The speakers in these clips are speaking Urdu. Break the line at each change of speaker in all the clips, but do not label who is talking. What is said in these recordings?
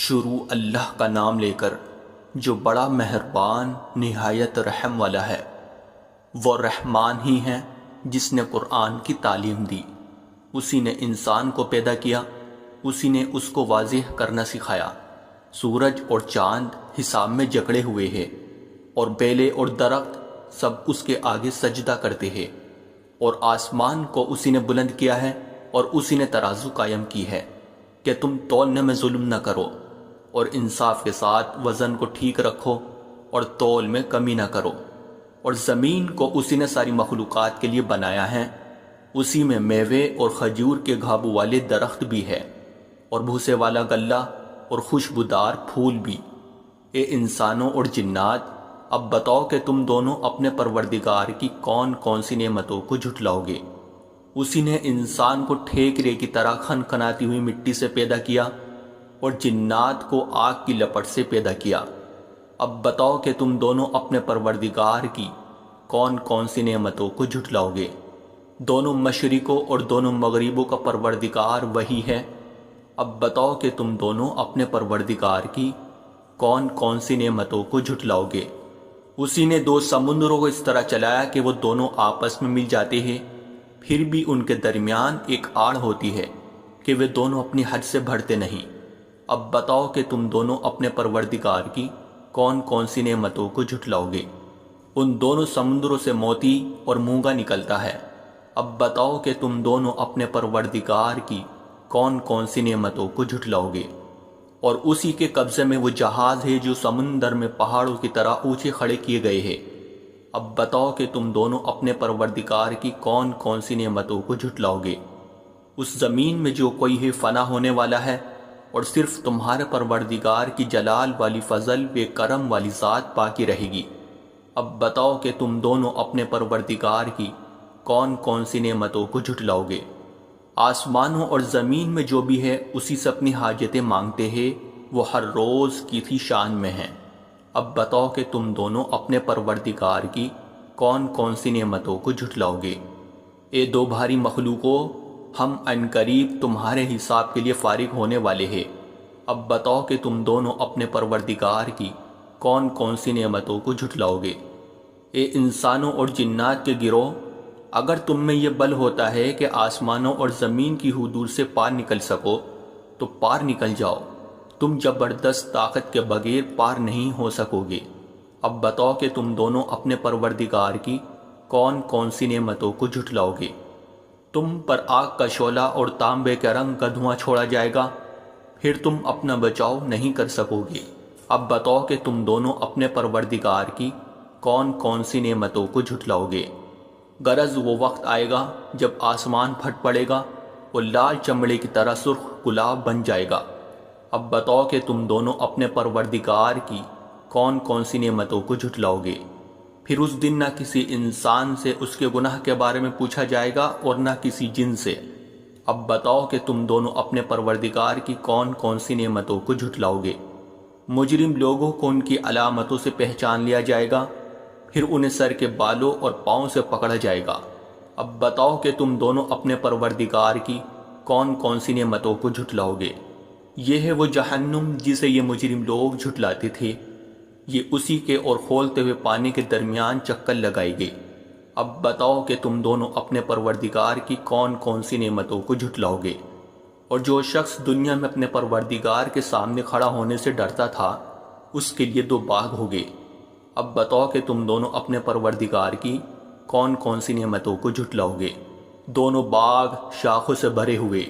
شروع اللہ کا نام لے کر جو بڑا مہربان نہایت رحم والا ہے۔ وہ رحمان ہی ہے جس نے قرآن کی تعلیم دی، اسی نے انسان کو پیدا کیا، اسی نے اس کو واضح کرنا سکھایا۔ سورج اور چاند حساب میں جکڑے ہوئے ہیں، اور بیلے اور درخت سب اس کے آگے سجدہ کرتے ہیں، اور آسمان کو اسی نے بلند کیا ہے، اور اسی نے ترازو قائم کی ہے کہ تم تولنے میں ظلم نہ کرو، اور انصاف کے ساتھ وزن کو ٹھیک رکھو، اور تول میں کمی نہ کرو۔ اور زمین کو اسی نے ساری مخلوقات کے لیے بنایا ہے، اسی میں میوے اور کھجور کے گھابو والے درخت بھی ہے، اور بھوسے والا غلہ اور خوشبودار پھول بھی۔ اے انسانوں اور جنات، اب بتاؤ کہ تم دونوں اپنے پروردگار کی کون کون سی نعمتوں کو جھٹلاؤ گے۔ اسی نے انسان کو ٹھیکرے کی طرح کھنکھناتی ہوئی مٹی سے پیدا کیا، اور جنات کو آگ کی لپٹ سے پیدا کیا۔ اب بتاؤ کہ تم دونوں اپنے پروردگار کی کون کون سی نعمتوں کو جھٹلاؤ گے۔ دونوں مشرقوں اور دونوں مغربوں کا پروردگار وہی ہے۔ اب بتاؤ کہ تم دونوں اپنے پروردگار کی کون کون سی نعمتوں کو جھٹلاؤ گے۔ اسی نے دو سمندروں کو اس طرح چلایا کہ وہ دونوں آپس میں مل جاتے ہیں، پھر بھی ان کے درمیان ایک آڑ ہوتی ہے کہ وہ دونوں اپنی حد سے بڑھتے نہیں۔ اب بتاؤ کہ تم دونوں اپنے پروردگار کی کون کون سی نعمتوں کو جھٹلاؤ گے۔ ان دونوں سمندروں سے موتی اور مونگا نکلتا ہے۔ اب بتاؤ کہ تم دونوں اپنے پروردگار کی کون کون سی نعمتوں کو جھٹلاؤ گے۔ اور اسی کے قبضے میں وہ جہاز ہے جو سمندر میں پہاڑوں کی طرح اونچے کھڑے کیے گئے ہیں۔ اب بتاؤ کہ تم دونوں اپنے پروردگار کی کون کون سی نعمتوں کو جھٹلاؤ گے۔ اس زمین میں جو کوئی ہے فنا ہونے والا ہے، اور صرف تمہارے پروردگار کی جلال والی فضل و کرم والی ذات باقی رہے گی۔ اب بتاؤ کہ تم دونوں اپنے پروردگار کی کون کون سی نعمتوں کو جھٹلاؤ گے۔ آسمانوں اور زمین میں جو بھی ہے اسی سے اپنی حاجتیں مانگتے ہیں، وہ ہر روز کی تھی شان میں ہیں۔ اب بتاؤ کہ تم دونوں اپنے پروردگار کی کون کون سی نعمتوں کو جھٹلاؤ گے۔ اے دو بھاری مخلوقوں، ہم عنقریب تمہارے حساب کے لیے فارغ ہونے والے ہیں۔ اب بتاؤ کہ تم دونوں اپنے پروردگار کی کون کون سی نعمتوں کو جھٹلاؤ گے۔ اے انسانوں اور جنات کے گروہ، اگر تم میں یہ بل ہوتا ہے کہ آسمانوں اور زمین کی حدود سے پار نکل سکو تو پار نکل جاؤ، تم زبردست طاقت کے بغیر پار نہیں ہو سکو گے۔ اب بتاؤ کہ تم دونوں اپنے پروردگار کی کون کون سی نعمتوں کو جھٹلاؤ گے۔ تم پر آگ کا شعلہ اور تانبے کے رنگ کا دھواں چھوڑا جائے گا، پھر تم اپنا بچاؤ نہیں کر سکو گے۔ اب بتاؤ کہ تم دونوں اپنے پروردگار کی کون کون سی نعمتوں کو جھٹلاؤ گے۔ غرض وہ وقت آئے گا جب آسمان پھٹ پڑے گا اور لال چمڑے کی طرح سرخ گلاب بن جائے گا۔ اب بتاؤ کہ تم دونوں اپنے پروردگار کی کون کون سی نعمتوں کو جھٹلاؤ گے۔ پھر اس دن نہ کسی انسان سے اس کے گناہ کے بارے میں پوچھا جائے گا اور نہ کسی جن سے۔ اب بتاؤ کہ تم دونوں اپنے پروردگار کی کون کون سی نعمتوں کو جھٹلاؤ گے۔ مجرم لوگوں کو ان کی علامتوں سے پہچان لیا جائے گا، پھر انہیں سر کے بالوں اور پاؤں سے پکڑا جائے گا۔ اب بتاؤ کہ تم دونوں اپنے پروردگار کی کون کون سی نعمتوں کو جھٹلاؤ گے۔ یہ ہے وہ جہنم جسے یہ مجرم لوگ جھٹلاتے تھے، یہ اسی کے اور کھولتے ہوئے پانی کے درمیان چکر لگائی گئی۔ اب بتاؤ کہ تم دونوں اپنے پروردگار کی کون کون سی نعمتوں کو جھٹلاؤ گے۔ اور جو شخص دنیا میں اپنے پروردگار کے سامنے کھڑا ہونے سے ڈرتا تھا، اس کے لیے دو باغ ہو گئے۔ اب بتاؤ کہ تم دونوں اپنے پروردگار کی کون کون سی نعمتوں کو جھٹلاؤ گے۔ دونوں باغ شاخوں سے بھرے ہوئے۔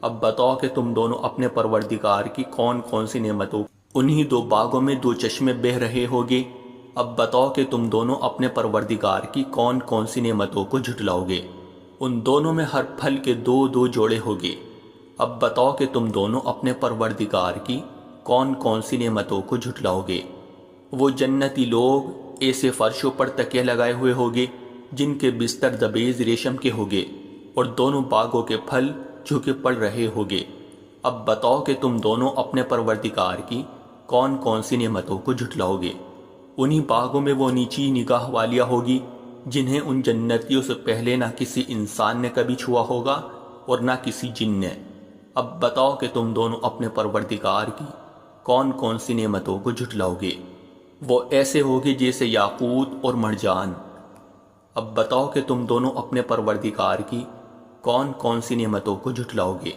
اب بتاؤ کہ تم دونوں اپنے پروردگار کی کون کون سی نعمتوں، انہی دو باغوں میں دو چشمے بہہ رہے ہوگے۔ اب بتاؤ کہ تم دونوں اپنے پروردگار کی کون کون سی نعمتوں کو جھٹلاؤ گے۔ ان دونوں میں ہر پھل کے دو دو جوڑے ہوگے۔ اب بتاؤ کہ تم دونوں اپنے پروردگار کی کون کون سی نعمتوں کو جھٹلاؤ گے۔ وہ جنتی لوگ ایسے فرشوں پر تکیے لگائے ہوئے ہوگے جن کے بستر دبیز ریشم کے ہوگے، اور دونوں باغوں کے پھل جھکے پڑ رہے ہوگے۔ اب بتاؤ کہ تم دونوں اپنے پروردگار کی کون کون سی نعمتوں کو جھٹلاؤ گے۔ انہی باغوں میں وہ نیچی نگاہ والیاں ہوگی جنہیں ان جنتیوں سے پہلے نہ کسی انسان نے کبھی چھوا ہوگا اور نہ کسی جن نے۔ اب بتاؤ کہ تم دونوں اپنے پروردگار کی کون کون سی نعمتوں کو جھٹلاؤ گے؟ وہ ایسے ہوگے جیسے یاقوت اور مرجان۔ اب بتاؤ کہ تم دونوں اپنے پروردگار کی کون کون سی نعمتوں کو جھٹلاؤ گے؟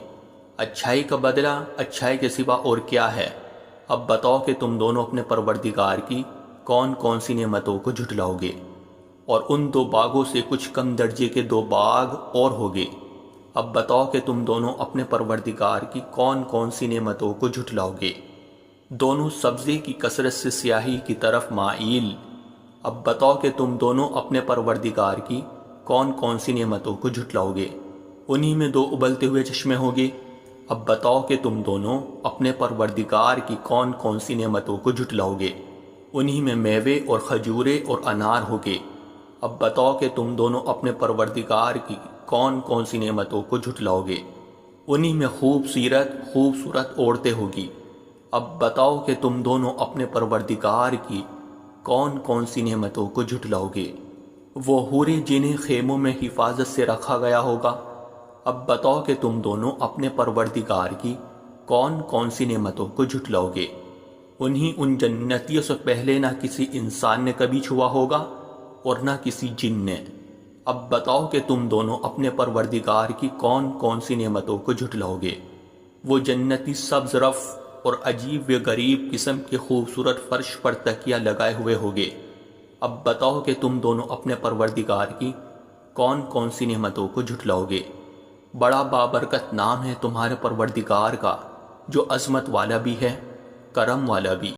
اچھائی کا بدلہ اچھائی کے سوا اور کیا ہے؟ اب بتاؤ کہ تم دونوں اپنے پروردگار کی کون کون سی نعمتوں کو جھٹلاؤ گے؟ اور ان دو باغوں سے کچھ کم درجے کے دو باغ اور ہوگے۔ اب بتاؤ کہ تم دونوں اپنے پروردگار کی کون کون سی نعمتوں کو جھٹلاؤ گے؟ دونوں سبزے کی کثرت سے سیاہی کی طرف مائل۔ اب بتاؤ کہ تم دونوں اپنے پروردگار کی کون کون سی نعمتوں کو جھٹلاؤ گے؟ انہی میں دو ابلتے ہوئے چشمے ہوگے۔ اب بتاؤ کہ تم دونوں اپنے پروردگار کی کون کون سی نعمتوں کو جھٹلاؤ گے؟ انہی میں میوے اور کھجورے اور انار ہوگے۔ اب بتاؤ کہ تم دونوں اپنے پروردگار کی کون کون سی نعمتوں کو جھٹلاؤ گے؟ انہی میں خوبصورت عورتیں ہوگی۔ اب بتاؤ کہ تم دونوں اپنے پروردگار کی کون کون سی نعمتوں کو جھٹلاؤ گے؟ وہ حوریں جنہیں خیموں میں حفاظت سے رکھا گیا ہوگا۔ اب بتاؤ کہ تم دونوں اپنے پروردگار کی کون کون سی نعمتوں کو جھٹلاؤ گے؟ انہی ان جنتیوں سے پہلے نہ کسی انسان نے کبھی چھوا ہوگا اور نہ کسی جن نے۔ اب بتاؤ کہ تم دونوں اپنے پروردگار کی کون کون سی نعمتوں کو جھٹلاؤ گے؟ وہ جنتی سبز رف اور عجیب و غریب قسم کے خوبصورت فرش پر تکیہ لگائے ہوئے ہوگے۔ اب بتاؤ کہ تم دونوں اپنے پروردگار کی کون کون سی نعمتوں کو جھٹلاؤ گے؟ بڑا بابرکت نام ہے تمہارے پروردگار کا، جو عظمت والا بھی ہے، کرم والا بھی۔